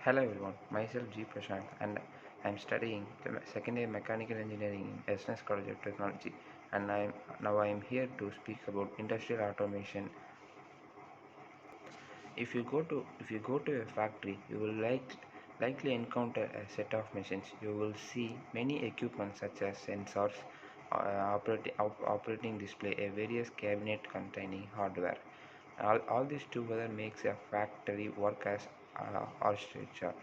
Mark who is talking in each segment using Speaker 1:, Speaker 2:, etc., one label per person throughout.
Speaker 1: Hello everyone, myself G. Prashant and I am studying the second year mechanical engineering in SNS College of Technology, and I am here to speak about industrial automation. If you go to a factory, you will likely encounter a set of machines. You will see many equipment such as sensors, operating display, a various cabinet containing hardware. All this together makes a factory work as architecture.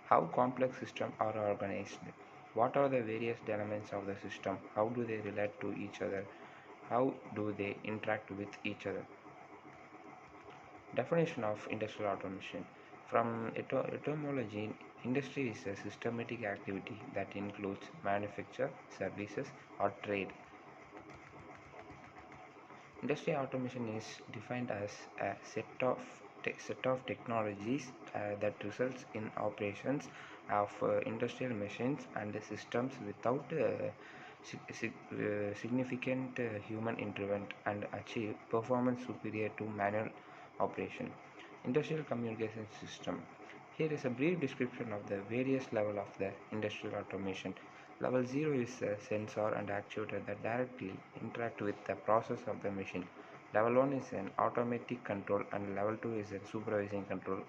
Speaker 1: How complex systems are organized? What are the various elements of the system? How do they relate to each other? How do they interact with each other? Definition of industrial automation. From etymology, industry is a systematic activity that includes manufacture, services, or trade. Industrial automation is defined as a set of technologies that results in operations of industrial machines and systems without significant human intervention and achieve performance superior to manual operation. Industrial communication system. Here is a brief description of the various levels of the industrial automation. Level 0 is a sensor and actuator that directly interact with the process of the machine. Level 1 is an automatic control and level 2 is a supervising control.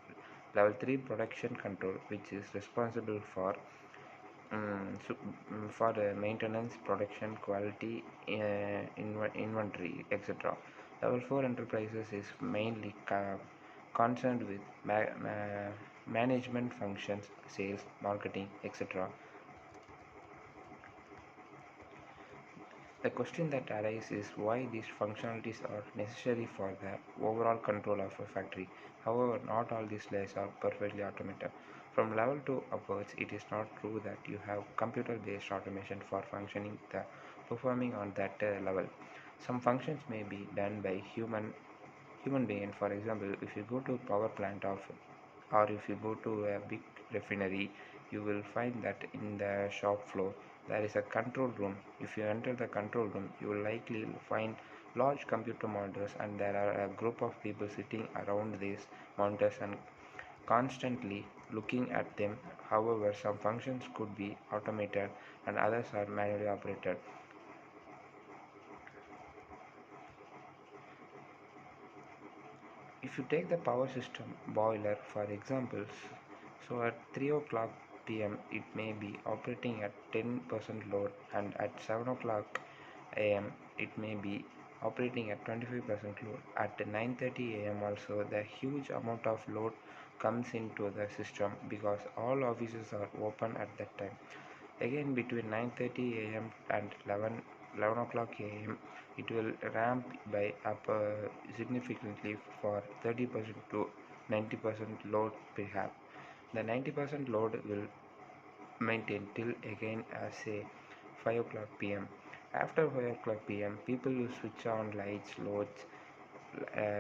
Speaker 1: Level 3 production control, which is responsible for maintenance, production, quality, inventory, etc. Level 4 enterprises is mainly concerned with management functions, sales, marketing, etc. The question that arises is why these functionalities are necessary for the overall control of a factory. However, not all these layers are perfectly automated. From level 2 upwards, it is not true that you have computer-based automation for performing on that level. Some functions may be done by human being. For example, if you go to power plant or if you go to a big refinery, you will find that in the shop floor there is a control room. If you enter the control room, you will likely find large computer monitors, and there are a group of people sitting around these monitors and constantly looking at them. However, some functions could be automated and others are manually operated. If you take the power system boiler for example, so at 3 o'clock p.m. it may be operating at 10% load, and at 7 o'clock a.m. it may be operating at 25% load. At 9:30 a.m. also the huge amount of load comes into the system because all offices are open at that time. Again, between 9:30 a.m. and 11 o'clock a.m. it will ramp by up significantly for 30% to 90% load perhaps. The 90% load will maintain till again say 5 o'clock p.m. After 5 o'clock p.m. people will switch on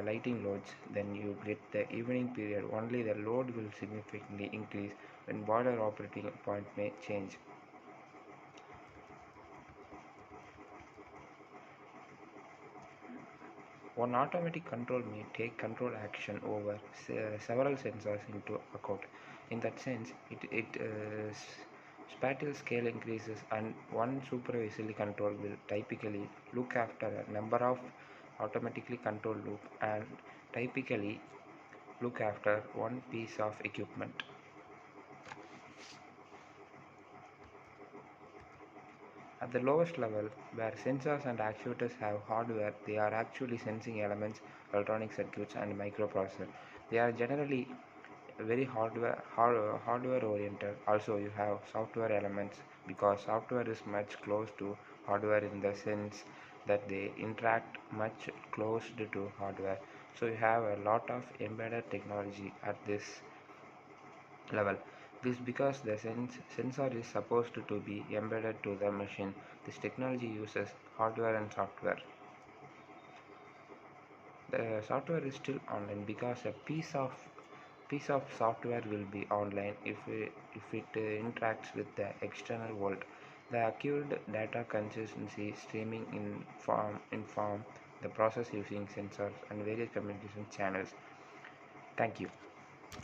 Speaker 1: lighting loads. Then you get the evening period. Only the load will significantly increase when boiler operating point may change. One automatic control may take control action over several sensors into account. In that sense, spatial scale increases, and one supervisory control will typically look after a number of automatically controlled loop and typically look after one piece of equipment. At the lowest level, where sensors and actuators have hardware, they are actually sensing elements, electronic circuits, and microprocessors. They are generally very hardware oriented. Also, you have software elements because software is much close to hardware in the sense that they interact much close to hardware. So you have a lot of embedded technology at this level. This because the sensor is supposed to be embedded to the machine. This technology uses hardware and software. The software is still online because a piece of software will be online if it interacts with the external world. The accurate data consistency streaming inform the process using sensors and various communication channels. Thank you.